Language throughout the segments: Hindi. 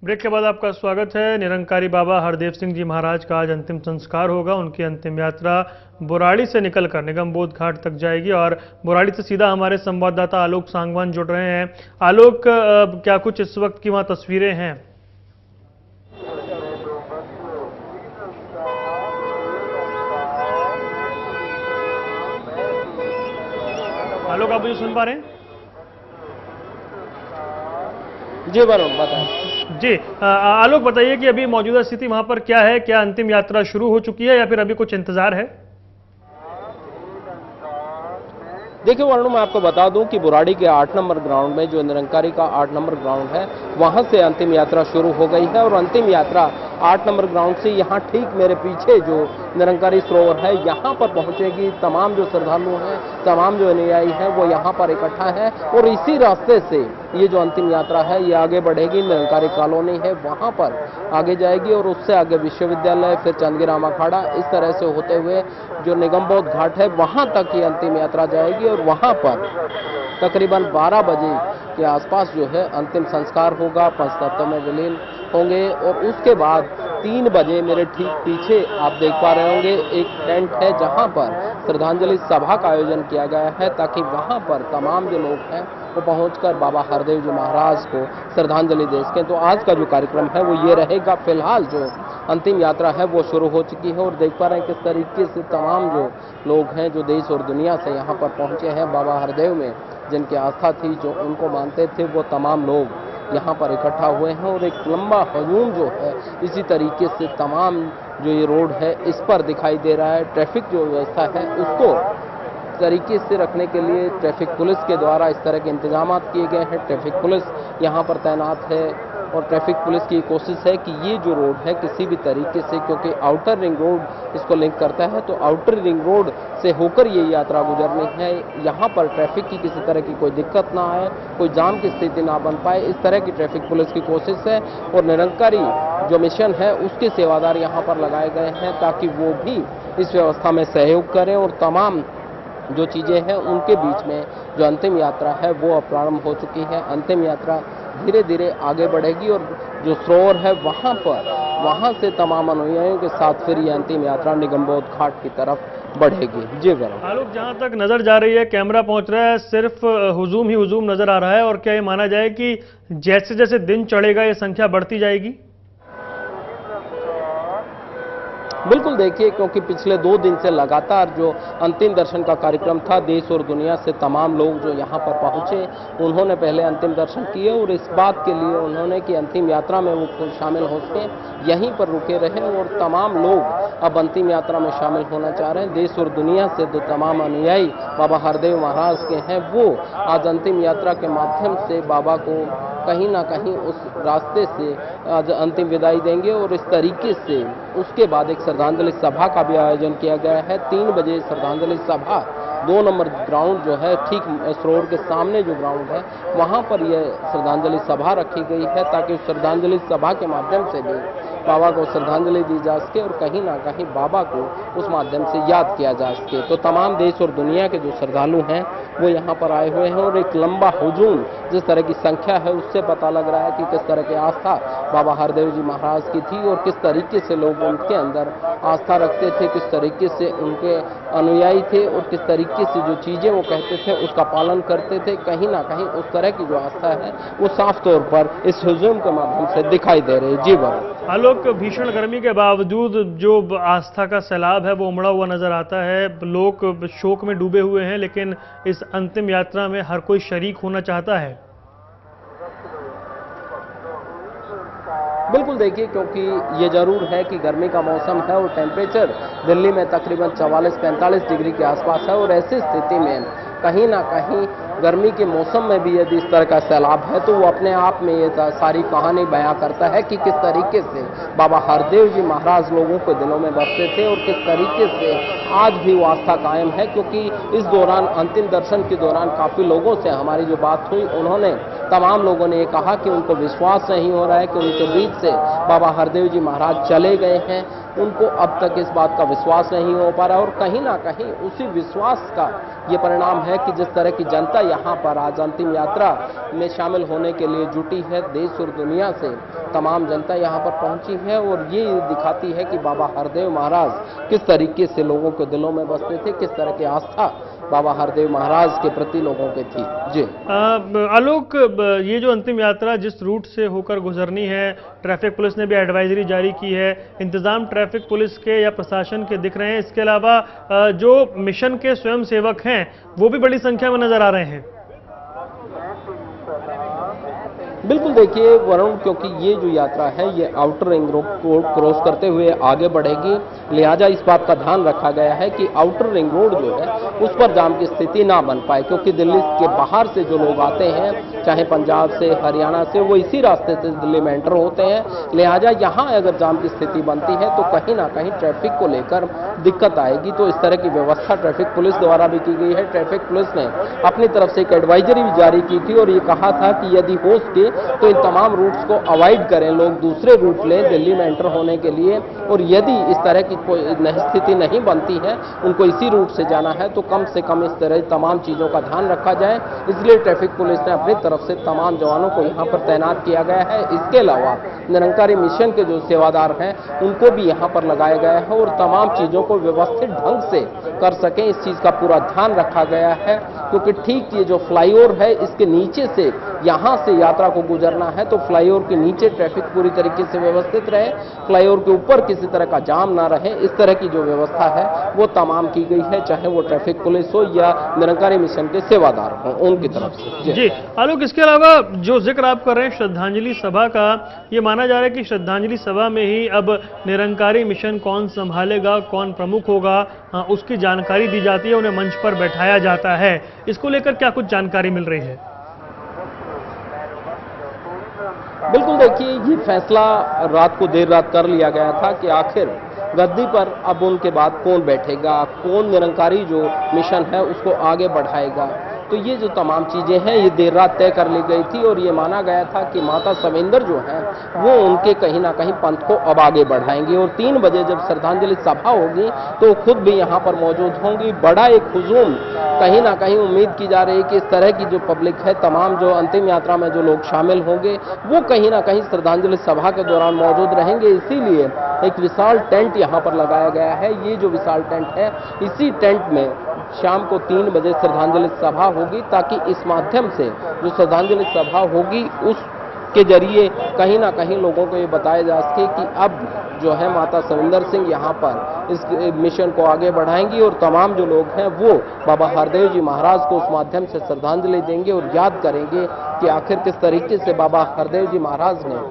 ब्रेक के बाद आपका स्वागत है। निरंकारी बाबा हरदेव सिंह जी महाराज का आज अंतिम संस्कार होगा। उनकी अंतिम यात्रा बुराड़ी से निकलकर निगमबोध घाट तक जाएगी और बुराड़ी से सीधा हमारे संवाददाता आलोक सांगवान जुड़ रहे हैं। आलोक, क्या कुछ इस वक्त की वहां तस्वीरें हैं? आलोक, आप मुझे सुन पा रहे हैं? जी वरुण, बताएं। जी, आलोक बताइए कि अभी मौजूदा स्थिति वहां पर क्या है? क्या अंतिम यात्रा शुरू हो चुकी है या फिर अभी कुछ इंतजार है? देखिए वरुण, मैं आपको बता दूं कि बुराड़ी के 8 नंबर ग्राउंड में, जो निरंकारी का 8 नंबर ग्राउंड है, वहां से अंतिम यात्रा शुरू हो गई है। और अंतिम यात्रा 8 नंबर ग्राउंड से यहाँ ठीक मेरे पीछे जो निरंकारी सरोवर है, यहाँ पर पहुंचेगी। तमाम जो श्रद्धालु हैं, तमाम जो अनुयायी हैं, वो यहाँ पर इकट्ठा है और इसी रास्ते से ये जो अंतिम यात्रा है ये आगे बढ़ेगी। निरंकारी कॉलोनी है, वहाँ पर आगे जाएगी और उससे आगे विश्वविद्यालय, फिर चंदगिराम अखाड़ा, इस तरह से होते हुए जो निगमबोध घाट है वहाँ तक ये अंतिम यात्रा जाएगी। और वहाँ पर तकरीबन 12 बजे के आसपास जो है अंतिम संस्कार होगा, पंचतत्व में विलीन होंगे। और उसके बाद 3 बजे मेरे ठीक पीछे आप देख पा रहे होंगे एक टेंट है जहां पर श्रद्धांजलि सभा का आयोजन किया गया है, ताकि वहां पर तमाम जो लोग हैं वो पहुंचकर बाबा हरदेव जी महाराज को श्रद्धांजलि दे सकें। तो आज का जो कार्यक्रम है वो ये रहेगा। फिलहाल जो अंतिम यात्रा है वो शुरू हो चुकी है और देख पा रहे हैं किस तरीके से तमाम जो लोग हैं, जो देश और दुनिया से यहाँ पर पहुंचे हैं बाबा हरदेव में, जिनकी आस्था थी, जो उनको मानते थे, वो तमाम लोग यहाँ पर इकट्ठा हुए हैं। और एक लंबा हजूम जो है इसी तरीके से तमाम जो ये रोड है इस पर दिखाई दे रहा है। ट्रैफिक जो व्यवस्था है उसको तरीके से रखने के लिए ट्रैफिक पुलिस के द्वारा इस तरह के इंतजाम किए गए हैं। ट्रैफिक पुलिस यहाँ पर तैनात है और ट्रैफिक पुलिस की कोशिश है कि ये जो रोड है किसी भी तरीके से, क्योंकि आउटर रिंग रोड इसको लिंक करता है, तो आउटर रिंग रोड से होकर ये यात्रा गुजरनी है। यहाँ पर ट्रैफिक की किसी तरह की कोई दिक्कत ना आए, कोई जाम की स्थिति ना बन पाए, इस तरह की ट्रैफिक पुलिस की कोशिश है। और निरंकारी जो मिशन है उसके सेवादार यहाँ पर लगाए गए हैं ताकि वो भी इस व्यवस्था में सहयोग करें और तमाम जो चीज़ें हैं उनके बीच में जो अंतिम यात्रा है वो अब प्रारंभ हो चुकी है। अंतिम यात्रा धीरे धीरे आगे बढ़ेगी और जो सरोवर है वहाँ से तमाम अनुयायियों के साथ फिर ये अंतिम यात्रा निगमबोध घाट की तरफ बढ़ेगी। जी वरुण। आलोक, जहां तक नजर जा रही है, कैमरा पहुंच रहा है, सिर्फ हुजूम ही हुजूम नजर आ रहा है। और क्या ये माना जाए कि जैसे जैसे दिन चढ़ेगा ये संख्या बढ़ती जाएगी? बिल्कुल, देखिए, क्योंकि पिछले 2 दिन से लगातार जो अंतिम दर्शन का कार्यक्रम था, देश और दुनिया से तमाम लोग जो यहाँ पर पहुँचे उन्होंने पहले अंतिम दर्शन किए और इस बात के लिए उन्होंने कि अंतिम यात्रा में वो खुद शामिल हो सके, यहीं पर रुके रहे। और तमाम लोग अब अंतिम यात्रा में शामिल होना चाह रहे हैं। देश और दुनिया से जो तमाम अनुयायी बाबा हरदेव महाराज के हैं वो आज अंतिम यात्रा के माध्यम से बाबा को कहीं ना कहीं उस रास्ते से आज अंतिम विदाई देंगे। और इस तरीके से उसके बाद एक श्रद्धांजलि सभा का भी आयोजन किया गया है। 3 बजे श्रद्धांजलि सभा 2 नंबर ग्राउंड जो है, ठीक सरोवर के सामने जो ग्राउंड है वहाँ पर यह श्रद्धांजलि सभा रखी गई है, ताकि श्रद्धांजलि सभा के माध्यम से भी बाबा को श्रद्धांजलि दी जा सके और कहीं ना कहीं बाबा को उस माध्यम से याद किया जा सके। तो तमाम देश और दुनिया के जो श्रद्धालु हैं वो यहाँ पर आए हुए हैं और एक लंबा हुजूम, जिस तरह की संख्या है उससे पता लग रहा है कि किस तरह की आस्था बाबा हरदेव जी महाराज की थी और किस तरीके से लोग उनके अंदर आस्था रखते थे, किस तरीके से उनके अनुयायी थे और किस तरीके से जो चीज़ें वो कहते थे उसका पालन करते थे। कहीं ना कहीं उस तरह की जो आस्था है वो साफ तौर पर इस हुजूम के माध्यम से दिखाई दे रही है। जी वरुण। आलोक, भीषण गर्मी के बावजूद जो आस्था का सैलाब है वो उमड़ा हुआ नजर आता है। लोग शोक में डूबे हुए हैं, लेकिन इस अंतिम यात्रा में हर कोई शरीक होना चाहता है। बिल्कुल, देखिए, क्योंकि ये जरूर है कि गर्मी का मौसम है और टेम्परेचर दिल्ली में तकरीबन 44-45 डिग्री के आसपास है। और ऐसी स्थिति में कहीं ना कहीं गर्मी के मौसम में भी यदि इस तरह का सैलाब है तो वो अपने आप में ये सारी कहानी बयां करता है कि किस तरीके से बाबा हरदेव जी महाराज लोगों के दिलों में बसते थे और किस तरीके से आज भी वो आस्था कायम है। क्योंकि इस दौरान, अंतिम दर्शन के दौरान, काफ़ी लोगों से हमारी जो बात हुई, उन्होंने तमाम लोगों ने ये कहा कि उनको विश्वास नहीं हो रहा है कि उनके बीच से बाबा हरदेव जी महाराज चले गए हैं। उनको अब तक इस बात का विश्वास नहीं हो पा रहा और कहीं ना कहीं उसी विश्वास का ये परिणाम है कि जिस तरह की जनता यहाँ पर आज अंतिम यात्रा में शामिल होने के लिए जुटी है, देश और दुनिया से तमाम जनता यहाँ पर पहुंची है और ये दिखाती है कि बाबा हरदेव महाराज किस तरीके से लोगों के दिलों में बसते थे, किस तरह की आस्था बाबा हरदेव महाराज के प्रति लोगों की थी। जी आलोक, ये जो अंतिम यात्रा जिस रूट से होकर गुजरनी है, ट्रैफिक पुलिस ने भी एडवाइजरी जारी की है, इंतजाम ट्रैफिक पुलिस के या प्रशासन के दिख रहे हैं। इसके अलावा जो मिशन के स्वयंसेवक हैं वो भी बड़ी संख्या में नजर आ रहे हैं। बिल्कुल, देखिए वरुण, क्योंकि ये जो यात्रा है ये आउटर रिंग रोड को क्रॉस करते हुए आगे बढ़ेगी, लिहाजा इस बात का ध्यान रखा गया है कि आउटर रिंग रोड जो है उस पर जाम की स्थिति ना बन पाए, क्योंकि दिल्ली के बाहर से जो लोग आते हैं, चाहे पंजाब से, हरियाणा से, वो इसी रास्ते से दिल्ली में एंटर होते हैं। लिहाजा यहाँ अगर जाम की स्थिति बनती है तो कहीं ना कहीं ट्रैफिक को लेकर दिक्कत आएगी। तो इस तरह की व्यवस्था ट्रैफिक पुलिस द्वारा भी की गई है। ट्रैफिक पुलिस ने अपनी तरफ से एक एडवाइजरी भी जारी की थी और ये कहा था कि यदि हो सके तो इन तमाम रूट्स को अवॉइड करें, लोग दूसरे रूट लें दिल्ली में एंटर होने के लिए, और यदि इस तरह की कोई स्थिति नहीं बनती है, उनको इसी रूट से जाना है, तो कम से कम इस तरह तमाम चीज़ों का ध्यान रखा जाए। इसलिए ट्रैफिक पुलिस ने अपनी तरफ से तमाम जवानों को यहाँ पर तैनात किया गया है। इसके अलावा निरंकारी मिशन के जो सेवादार हैं उनको भी यहाँ पर लगाया गया है और तमाम चीज़ों को व्यवस्थित ढंग से कर सकें, इस चीज़ का पूरा ध्यान रखा गया है। क्योंकि ठीक ये जो फ्लाईओवर है इसके नीचे से यहाँ से यात्रा को गुजरना है, तो फ्लाईओवर के नीचे ट्रैफिक पूरी तरीके से व्यवस्थित रहे, फ्लाईओवर के ऊपर किसी तरह का जाम ना रहे, इस तरह की जो व्यवस्था है वो तमाम की गई है, चाहे वो ट्रैफिक पुलिस हो या निरंकारी मिशन के सेवादार हो उनकी तरफ से। जी आलोक, इसके अलावा जो जिक्र आप कर रहे हैं श्रद्धांजलि सभा का, ये माना जा रहा है कि श्रद्धांजलि सभा में ही अब निरंकारी मिशन कौन संभालेगा, कौन प्रमुख होगा, उसकी जानकारी दी जाती है, उन्हें मंच पर बैठाया जाता है। इसको लेकर क्या कुछ जानकारी मिल रही है? बिल्कुल, देखिए ये फैसला देर रात कर लिया गया था कि आखिर गद्दी पर अब उनके बाद कौन बैठेगा, कौन निरंकारी जो मिशन है उसको आगे बढ़ाएगा। तो ये जो तमाम चीज़ें हैं ये देर रात तय कर ली गई थी और ये माना गया था कि माता सविंदर जो है वो उनके कहीं ना कहीं पंथ को अब आगे बढ़ाएंगी और 3 बजे जब श्रद्धांजलि सभा होगी तो खुद भी यहाँ पर मौजूद होंगी। बड़ा एक हुजूम कहीं ना कहीं उम्मीद की जा रही है कि इस तरह की जो पब्लिक है, तमाम जो अंतिम यात्रा में जो लोग शामिल होंगे वो कहीं ना कहीं श्रद्धांजलि सभा के दौरान मौजूद रहेंगे। इसीलिए एक विशाल टेंट यहाँ पर लगाया गया है। ये जो विशाल टेंट है, इसी टेंट में शाम को 3 बजे श्रद्धांजलि सभा होगी, ताकि इस माध्यम से जो श्रद्धांजलि सभा होगी उसके जरिए कहीं ना कहीं लोगों को ये बताया जा सके कि अब जो है माता सविंदर सिंह यहाँ पर इस मिशन को आगे बढ़ाएंगी और तमाम जो लोग हैं वो बाबा हरदेव जी महाराज को उस माध्यम से श्रद्धांजलि देंगे और याद करेंगे कि आखिर किस तरीके से बाबा हरदेव जी महाराज ने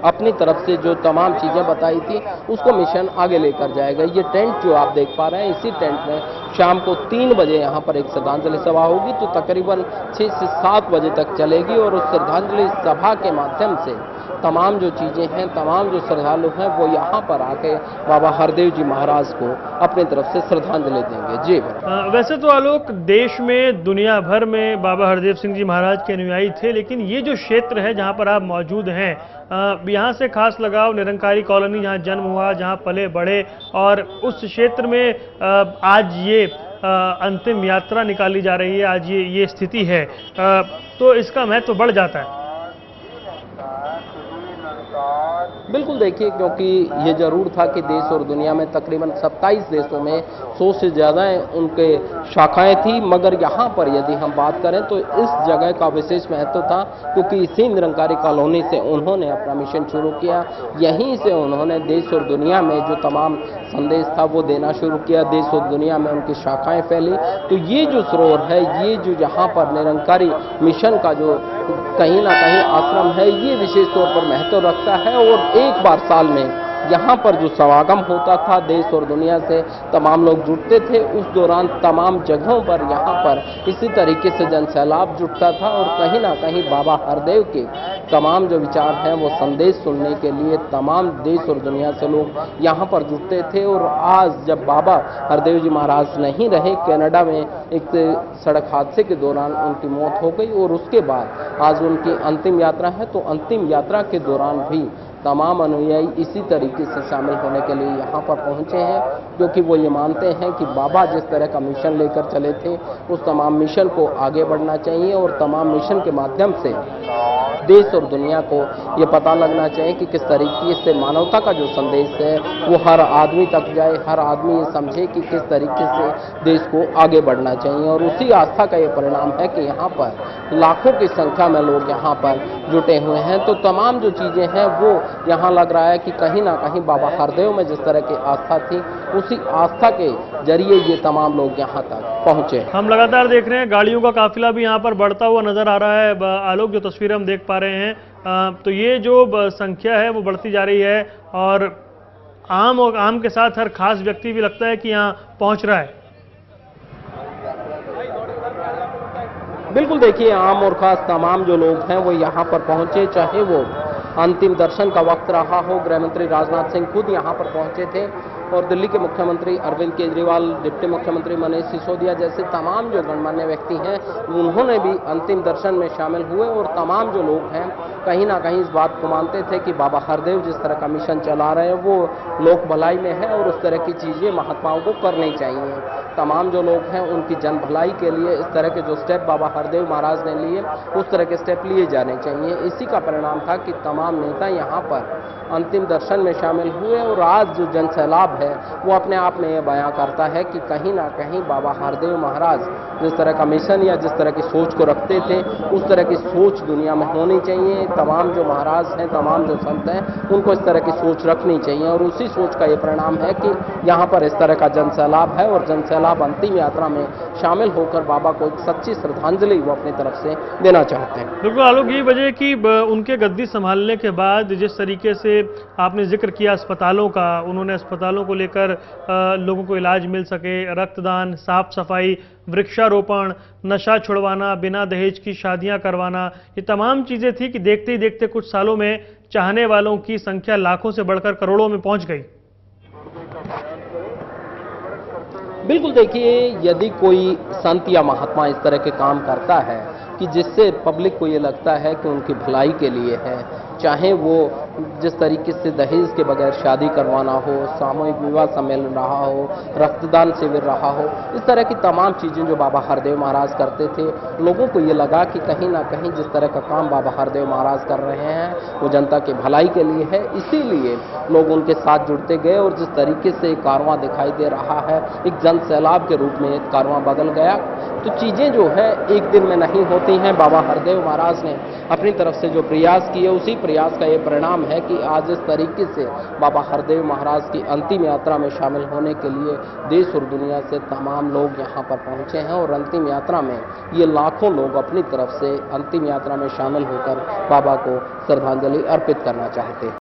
अपनी तरफ से जो तमाम चीज़ें बताई थी उसको मिशन आगे लेकर जाएगा। ये टेंट जो आप देख पा रहे हैं, इसी टेंट में शाम को 3 बजे यहाँ पर एक श्रद्धांजलि सभा होगी, तो तकरीबन 6 से 7 बजे तक चलेगी और उस श्रद्धांजलि सभा के माध्यम से तमाम जो चीज़ें हैं, तमाम जो श्रद्धालु हैं वो यहाँ पर आके बाबा हरदेव जी महाराज को अपनी तरफ से श्रद्धांजलि देंगे। जी वैसे तो आलोक, देश में दुनिया भर में बाबा हरदेव सिंह जी महाराज के अनुयायी थे, लेकिन ये जो क्षेत्र है जहाँ पर आप मौजूद हैं, यहाँ से खास लगाव निरंकारी कॉलोनी, जहाँ जन्म हुआ, जहाँ पले बढ़े, और उस क्षेत्र में आज ये अंतिम यात्रा निकाली जा रही है, आज ये स्थिति है, तो इसका महत्व बढ़ जाता है। बिल्कुल, देखिए क्योंकि ये जरूर था कि देश और दुनिया में तकरीबन 27 देशों में 100 से ज़्यादा उनके शाखाएं थी, मगर यहाँ पर यदि हम बात करें तो इस जगह का विशेष महत्व था क्योंकि इसी निरंकारी कॉलोनी से उन्होंने अपना मिशन शुरू किया। यहीं से उन्होंने देश और दुनिया में जो तमाम संदेश था वो देना शुरू किया, देश और दुनिया में उनकी शाखाएं फैली। तो ये जो स्रोत है, ये जो यहाँ पर निरंकारी मिशन का जो कहीं ना कहीं आश्रम है, ये विशेष तौर पर महत्व रखता है और एक बार साल में यहाँ पर जो समागम होता था, देश और दुनिया से तमाम लोग जुटते थे, उस दौरान तमाम जगहों पर यहाँ पर इसी तरीके से जनसैलाब जुटता था और कहीं ना कहीं बाबा हरदेव के तमाम जो विचार हैं वो संदेश सुनने के लिए तमाम देश और दुनिया से लोग यहाँ पर जुटते थे। और आज जब बाबा हरदेव जी महाराज नहीं रहे, कनाडा में एक सड़क हादसे के दौरान उनकी मौत हो गई और उसके बाद आज उनकी अंतिम यात्रा है, तो अंतिम यात्रा के दौरान भी तमाम अनुयायी इसी तरीके तरीके से शामिल होने के लिए यहाँ पर पहुँचे हैं, क्योंकि वो ये मानते हैं कि बाबा जिस तरह का मिशन लेकर चले थे उस तमाम मिशन को आगे बढ़ना चाहिए और तमाम मिशन के माध्यम से देश और दुनिया को ये पता लगना चाहिए कि किस तरीके से मानवता का जो संदेश है वो हर आदमी तक जाए, हर आदमी ये समझे कि किस तरीके से देश को आगे बढ़ना चाहिए। और उसी आस्था का ये परिणाम है कि यहाँ पर लाखों की संख्या में लोग यहाँ पर जुटे हुए हैं। तो तमाम जो चीज़ें हैं वो यहाँ लग रहा है कि कहीं ना कहीं बाबा हरदेव में जिस तरह की आस्था थी उसी आस्था के जरिए ये तमाम लोग यहाँ तक पहुँचे। हम लगातार देख रहे हैं गाड़ियों का काफिला भी यहाँ पर बढ़ता हुआ नजर आ रहा है। आलोक, जो तस्वीरें हम देख पा रहे हैं, तो ये जो संख्या है वो बढ़ती जा रही है और आम के साथ हर खास व्यक्ति भी लगता है कि यहाँ पहुँच रहा है। बिल्कुल, देखिए आम और खास तमाम जो लोग हैं वो यहाँ पर पहुँचे, चाहे वो अंतिम दर्शन का वक्त रहा हो। गृह मंत्री राजनाथ सिंह खुद यहाँ पर पहुँचे थे और दिल्ली के मुख्यमंत्री अरविंद केजरीवाल, डिप्टी मुख्यमंत्री मनीष सिसोदिया जैसे तमाम जो गणमान्य व्यक्ति हैं उन्होंने भी अंतिम दर्शन में शामिल हुए। और तमाम जो लोग हैं कहीं ना कहीं इस बात को मानते थे कि बाबा हरदेव जिस तरह का मिशन चला रहे हैं वो लोक भलाई में है और उस तरह की चीज़ें महात्माओं को करनी चाहिए। तमाम जो लोग हैं उनकी जन भलाई के लिए इस तरह के जो स्टेप बाबा हरदेव महाराज ने लिए उस तरह के स्टेप लिए जाने चाहिए। इसी का परिणाम था कि तमाम नेता यहाँ पर अंतिम दर्शन में शामिल हुए। और आज जो जन सैलाब है वो अपने आप में ये बयां करता है कि कहीं ना कहीं बाबा हरदेव महाराज जिस तरह का मिशन या जिस तरह की सोच को रखते थे उस तरह की सोच दुनिया में होनी चाहिए। तमाम जो महाराज हैं, तमाम जो संत हैं, उनको इस तरह की सोच रखनी चाहिए और उसी सोच का ये परिणाम है कि यहाँ पर इस तरह का जन सैलाब है। और जन सैलाब अंतिम यात्रा में शामिल होकर बाबा को एक सच्ची श्रद्धांजलि वो अपनी तरफ से देना चाहते हैं। बिल्कुल आलोक, यही वजह कि उनके गद्दी संभालने के बाद जिस तरीके से आपने जिक्र किया अस्पतालों का, उन्होंने अस्पतालों को लेकर लोगों को इलाज मिल सके, रक्तदान, साफ सफाई, वृक्षारोपण, नशा छुड़वाना, बिना दहेज की शादियां करवाना, ये तमाम चीजें थी कि देखते ही देखते कुछ सालों में चाहने वालों की संख्या लाखों से बढ़कर करोड़ों में पहुंच गई। बिल्कुल, देखिए यदि कोई संत या महात्मा इस तरह के काम करता है कि जिससे पब्लिक को ये लगता है कि उनकी भलाई के लिए है, चाहे वो जिस तरीके से दहेज के बगैर शादी करवाना हो, सामूहिक विवाह सम्मेलन रहा हो, रक्तदान शिविर रहा हो, इस तरह की तमाम चीज़ें जो बाबा हरदेव महाराज करते थे, लोगों को ये लगा कि कहीं ना कहीं जिस तरह का काम बाबा हरदेव महाराज कर रहे हैं वो जनता के भलाई के लिए है। इसीलिए लोग उनके साथ जुड़ते गए और जिस तरीके से एक कारवां दिखाई दे रहा है, एक जन सैलाब के रूप में एक कारवां बदल गया। तो चीज़ें जो है एक दिन में नहीं होती हैं। बाबा हरदेव महाराज ने अपनी तरफ से जो प्रयास किए उसी प्रयास का ये परिणाम है कि आज इस तरीके से बाबा हरदेव महाराज की अंतिम यात्रा में शामिल होने के लिए देश और दुनिया से तमाम लोग यहाँ पर पहुँचे हैं। और अंतिम यात्रा में ये लाखों लोग अपनी तरफ से अंतिम यात्रा में शामिल होकर बाबा को श्रद्धांजलि अर्पित करना चाहते हैं।